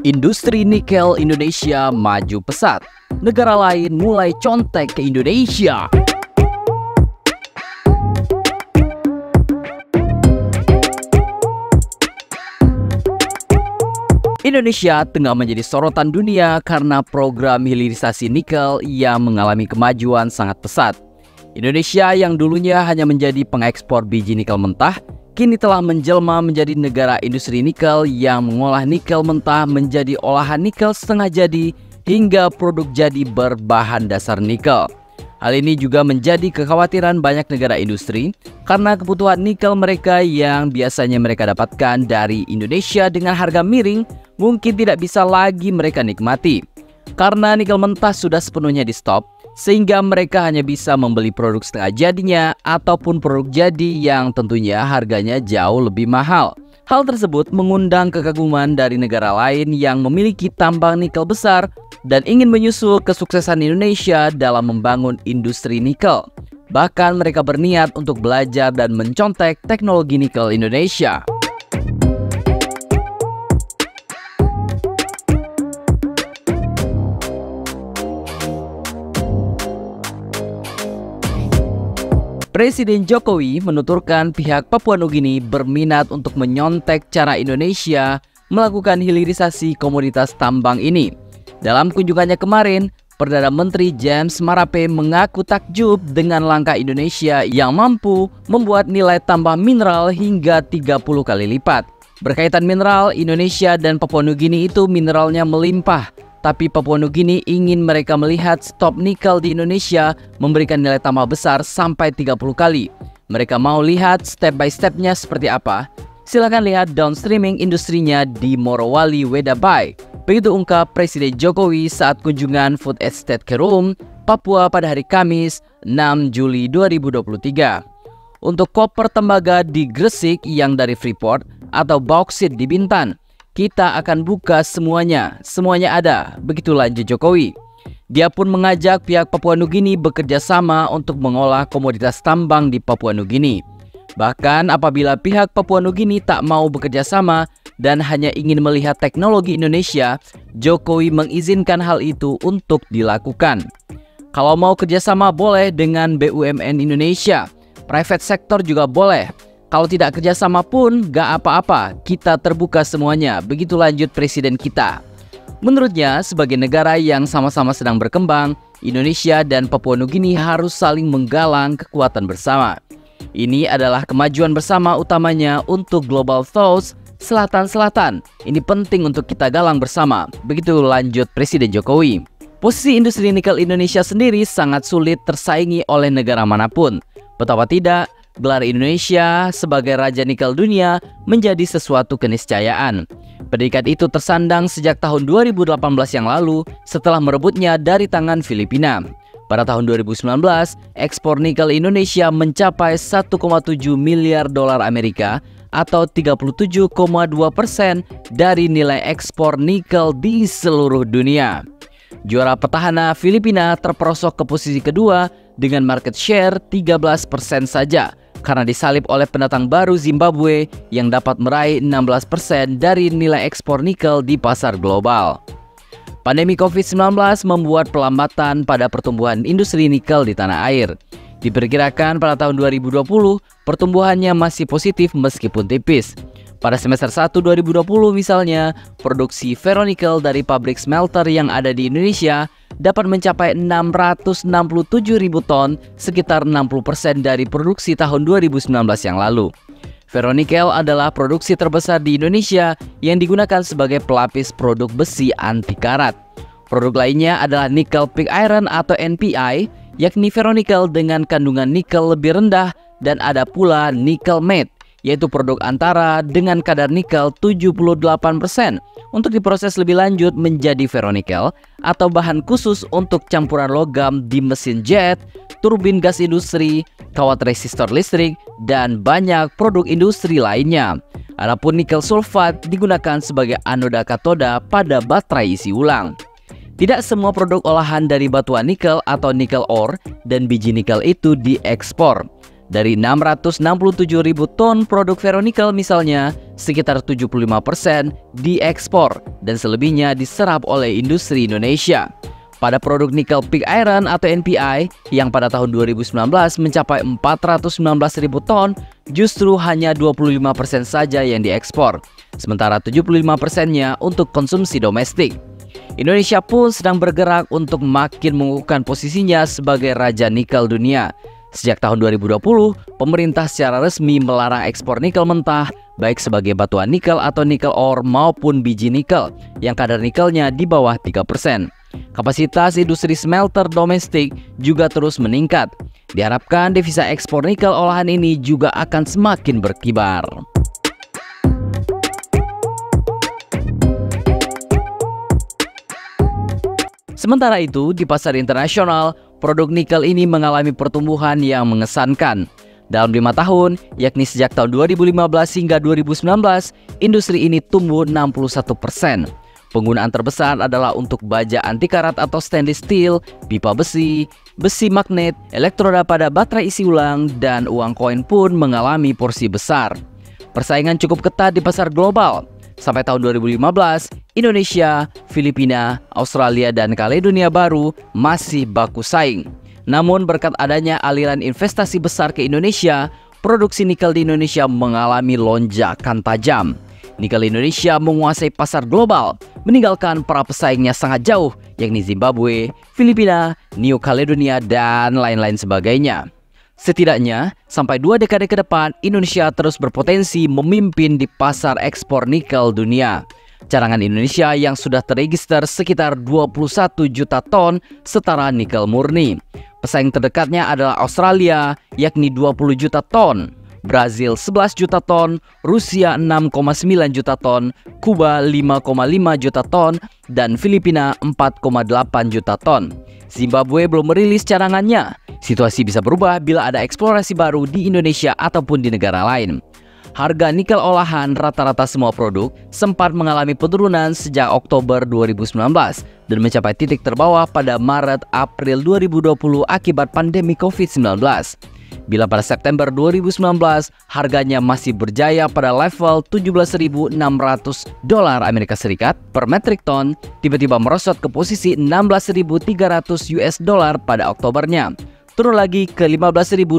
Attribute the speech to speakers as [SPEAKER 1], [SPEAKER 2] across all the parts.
[SPEAKER 1] Industri nikel Indonesia maju pesat. Negara lain mulai contek ke Indonesia. Indonesia tengah menjadi sorotan dunia karena program hilirisasi nikel yang mengalami kemajuan sangat pesat. Indonesia yang dulunya hanya menjadi pengekspor biji nikel mentah, kini telah menjelma menjadi negara industri nikel yang mengolah nikel mentah menjadi olahan nikel setengah jadi hingga produk jadi berbahan dasar nikel. Hal ini juga menjadi kekhawatiran banyak negara industri karena kebutuhan nikel mereka yang biasanya mereka dapatkan dari Indonesia dengan harga miring mungkin tidak bisa lagi mereka nikmati. Karena nikel mentah sudah sepenuhnya di stop, sehingga mereka hanya bisa membeli produk setengah jadinya ataupun produk jadi yang tentunya harganya jauh lebih mahal. Hal tersebut mengundang kekaguman dari negara lain yang memiliki tambang nikel besar dan ingin menyusul kesuksesan Indonesia dalam membangun industri nikel. Bahkan mereka berniat untuk belajar dan mencontek teknologi nikel Indonesia. Presiden Jokowi menuturkan pihak Papua Nugini berminat untuk menyontek cara Indonesia melakukan hilirisasi komoditas tambang ini. Dalam kunjungannya kemarin, Perdana Menteri James Marape mengaku takjub dengan langkah Indonesia yang mampu membuat nilai tambah mineral hingga 30 kali lipat. Berkaitan mineral, Indonesia dan Papua Nugini itu mineralnya melimpah. Tapi Papua Nugini ingin mereka melihat stok nikel di Indonesia memberikan nilai tambah besar sampai 30 kali. Mereka mau lihat step by stepnya seperti apa. Silahkan lihat downstreaming industrinya di Morowali, Wedabay. Begitu ungkap Presiden Jokowi saat kunjungan Food Estate Kerum, Papua pada hari Kamis 6 Juli 2023. Untuk koper tembaga di Gresik yang dari Freeport atau bauksit di Bintan, kita akan buka semuanya ada, begitu lanjut Jokowi. Dia pun mengajak pihak Papua Nugini bekerja sama untuk mengolah komoditas tambang di Papua Nugini. Bahkan apabila pihak Papua Nugini tak mau bekerja sama dan hanya ingin melihat teknologi Indonesia, Jokowi mengizinkan hal itu untuk dilakukan. Kalau mau kerjasama boleh dengan BUMN Indonesia, private sector juga boleh. Kalau tidak kerjasama pun gak apa-apa, kita terbuka semuanya, begitu lanjut Presiden kita. Menurutnya, sebagai negara yang sama-sama sedang berkembang, Indonesia dan Papua Nugini harus saling menggalang kekuatan bersama. Ini adalah kemajuan bersama utamanya untuk Global South Selatan-Selatan. Ini penting untuk kita galang bersama, begitu lanjut Presiden Jokowi. Posisi industri nikel Indonesia sendiri sangat sulit tersaingi oleh negara manapun. Betapa tidak, gelar Indonesia sebagai Raja Nikel Dunia menjadi sesuatu keniscayaan. Predikat itu tersandang sejak tahun 2018 yang lalu setelah merebutnya dari tangan Filipina. Pada tahun 2019, ekspor nikel Indonesia mencapai 1,7 miliar dolar Amerika atau 37,2% dari nilai ekspor nikel di seluruh dunia. Juara petahana Filipina terperosok ke posisi kedua dengan market share 13% saja, karena disalip oleh pendatang baru Zimbabwe yang dapat meraih 16% dari nilai ekspor nikel di pasar global. Pandemi COVID-19 membuat pelambatan pada pertumbuhan industri nikel di tanah air. Diperkirakan pada tahun 2020, pertumbuhannya masih positif meskipun tipis. Pada semester 1 2020 misalnya, produksi ferronikel dari pabrik smelter yang ada di Indonesia dapat mencapai 667.000 ton, sekitar 60% dari produksi tahun 2019 yang lalu. Ferronikel adalah produksi terbesar di Indonesia yang digunakan sebagai pelapis produk besi anti karat. Produk lainnya adalah nickel pig iron atau NPI, yakni ferronikel dengan kandungan nikel lebih rendah, dan ada pula nickel matte, yaitu produk antara dengan kadar nikel 78% untuk diproses lebih lanjut menjadi ferronikel atau bahan khusus untuk campuran logam di mesin jet, turbin gas industri, kawat resistor listrik, dan banyak produk industri lainnya. Adapun nikel sulfat digunakan sebagai anoda katoda pada baterai isi ulang. Tidak semua produk olahan dari batuan nikel atau nikel ore dan biji nikel itu diekspor. Dari 667.000 ton produk ferronikel misalnya, sekitar 75% diekspor dan selebihnya diserap oleh industri Indonesia. Pada produk nikel pig iron atau NPI yang pada tahun 2019 mencapai 419.000 ton, justru hanya 25% saja yang diekspor, sementara 75%-nya untuk konsumsi domestik. Indonesia pun sedang bergerak untuk makin mengukuhkan posisinya sebagai raja nikel dunia. Sejak tahun 2020, pemerintah secara resmi melarang ekspor nikel mentah, baik sebagai batuan nikel atau nikel ore maupun biji nikel, yang kadar nikelnya di bawah 3%. Kapasitas industri smelter domestik juga terus meningkat. Diharapkan devisa ekspor nikel olahan ini juga akan semakin berkibar. Sementara itu, di pasar internasional, produk nikel ini mengalami pertumbuhan yang mengesankan. Dalam 5 tahun, yakni sejak tahun 2015 hingga 2019, industri ini tumbuh 61%. Penggunaan terbesar adalah untuk baja anti karat atau stainless steel, pipa besi, besi magnet, elektroda pada baterai isi ulang, dan uang koin pun mengalami porsi besar. Persaingan cukup ketat di pasar global. Sampai tahun 2015, Indonesia, Filipina, Australia, dan Kaledonia Baru masih baku saing. Namun berkat adanya aliran investasi besar ke Indonesia, produksi nikel di Indonesia mengalami lonjakan tajam. Nikel Indonesia menguasai pasar global, meninggalkan para pesaingnya sangat jauh, yakni Zimbabwe, Filipina, New Caledonia, dan lain-lain sebagainya. Setidaknya, sampai 2 dekade ke depan, Indonesia terus berpotensi memimpin di pasar ekspor nikel dunia. Cadangan Indonesia yang sudah terregister sekitar 21 juta ton setara nikel murni. Pesaing terdekatnya adalah Australia, yakni 20 juta ton, Brazil 11 juta ton, Rusia 6,9 juta ton, Kuba 5,5 juta ton, dan Filipina 4,8 juta ton. Zimbabwe belum merilis cadangannya. Situasi bisa berubah bila ada eksplorasi baru di Indonesia ataupun di negara lain. Harga nikel olahan rata-rata semua produk sempat mengalami penurunan sejak Oktober 2019 dan mencapai titik terbawah pada Maret-April 2020 akibat pandemi COVID-19. Bila pada September 2019 harganya masih berjaya pada level 17.600 dolar Amerika Serikat per metrik ton, tiba-tiba merosot ke posisi 16.300 US dollar pada Oktobernya. Turun lagi ke 15.200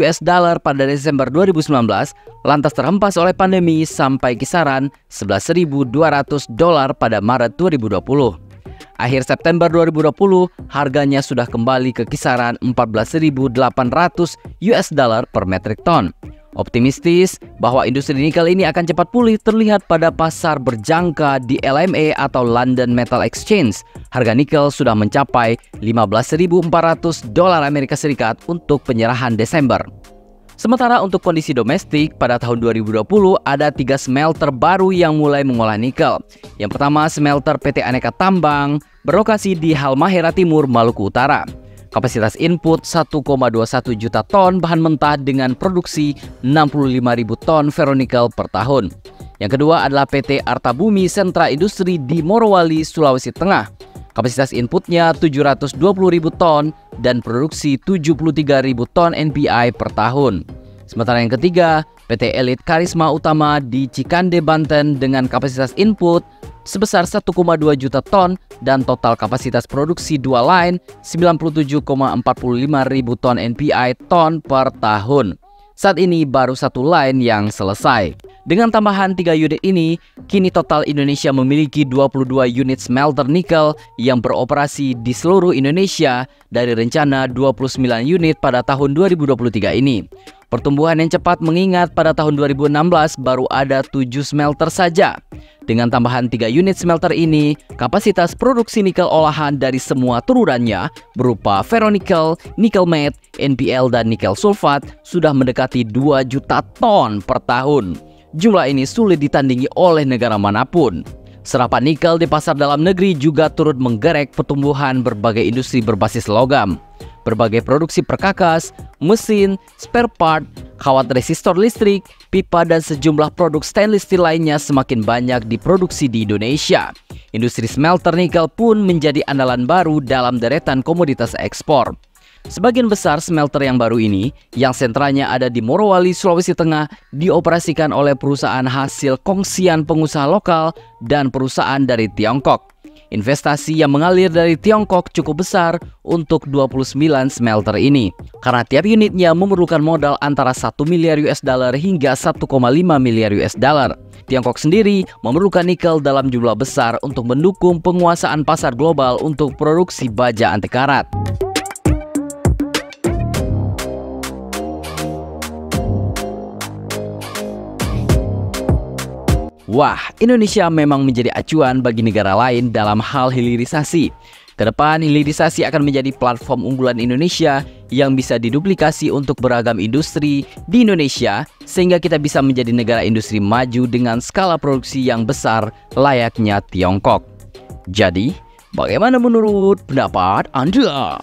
[SPEAKER 1] US dollar pada Desember 2019, lantas terhempas oleh pandemi sampai kisaran 11.200 dolar pada Maret 2020. Akhir September 2020, harganya sudah kembali ke kisaran 14.800 US dollar per metrik ton. Optimistis bahwa industri nikel ini akan cepat pulih terlihat pada pasar berjangka di LME atau London Metal Exchange. Harga nikel sudah mencapai 15.400 dolar Amerika Serikat untuk penyerahan Desember. Sementara untuk kondisi domestik, pada tahun 2020 ada 3 smelter baru yang mulai mengolah nikel. Yang pertama, smelter PT Aneka Tambang berlokasi di Halmahera Timur, Maluku Utara. Kapasitas input 1,21 juta ton bahan mentah dengan produksi 65.000 ton ferronikel per tahun. Yang kedua adalah PT Artabumi Sentra Industri di Morowali, Sulawesi Tengah. Kapasitas inputnya 720.000 ton dan produksi 73.000 ton NPI per tahun. Sementara yang ketiga, PT Elite Karisma Utama di Cikande, Banten dengan kapasitas input sebesar 1,2 juta ton dan total kapasitas produksi dua line 97,45 ribu ton NPI ton per tahun. Saat ini baru 1 line yang selesai. Dengan tambahan 3 unit ini, kini total Indonesia memiliki 22 unit smelter nikel yang beroperasi di seluruh Indonesia dari rencana 29 unit pada tahun 2023 ini. Pertumbuhan yang cepat mengingat pada tahun 2016 baru ada 7 smelter saja. Dengan tambahan 3 unit smelter ini, kapasitas produksi nikel olahan dari semua turunannya berupa ferronikel, nikel matte, NPL, dan nikel sulfat sudah mendekati 2 juta ton per tahun. Jumlah ini sulit ditandingi oleh negara manapun. Serapan nikel di pasar dalam negeri juga turut menggerek pertumbuhan berbagai industri berbasis logam. Berbagai produksi perkakas, mesin, spare part, kawat resistor listrik, pipa, dan sejumlah produk stainless steel lainnya semakin banyak diproduksi di Indonesia. Industri smelter nikel pun menjadi andalan baru dalam deretan komoditas ekspor. Sebagian besar smelter yang baru ini, yang sentranya ada di Morowali, Sulawesi Tengah, dioperasikan oleh perusahaan hasil kongsian pengusaha lokal dan perusahaan dari Tiongkok. Investasi yang mengalir dari Tiongkok cukup besar untuk 29 smelter ini, karena tiap unitnya memerlukan modal antara 1 miliar US dollar hingga 1,5 miliar US dollar. Tiongkok sendiri memerlukan nikel dalam jumlah besar untuk mendukung penguasaan pasar global untuk produksi baja anti karat. Wah, Indonesia memang menjadi acuan bagi negara lain dalam hal hilirisasi. Kedepan, hilirisasi akan menjadi platform unggulan Indonesia yang bisa diduplikasi untuk beragam industri di Indonesia, sehingga kita bisa menjadi negara industri maju dengan skala produksi yang besar layaknya Tiongkok. Jadi, bagaimana menurut pendapat Anda?